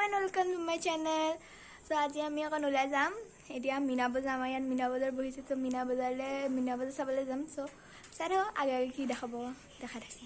and welcome to my channel. So আজি আমি এখন ওলাই যাম এতিয়া মিনা বজাৰ আমাৰ ইয়াত মিনা বজাৰ বহিছে তো মিনা বজাৰ চাবলৈ যাম সো চাই থাকক আগে আগে কি দেখাব দেখা থাকি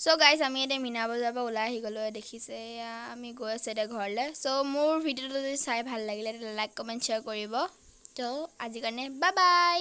চ' গাইজ আমি এতিয়া মিনা বজাৰৰ পৰা ওলাই আহি গ'লোঁ দেখিছে আমি গৈ আছোঁ এতিয়া ঘৰলৈ চ' মোৰ ভিডিঅ'টো যদি চাই ভাল লাগিলে তেতিয়া লাইক কমেণ্ট শ্বেয়াৰ কৰিব ত' আজিৰ কাৰণে বাই বাই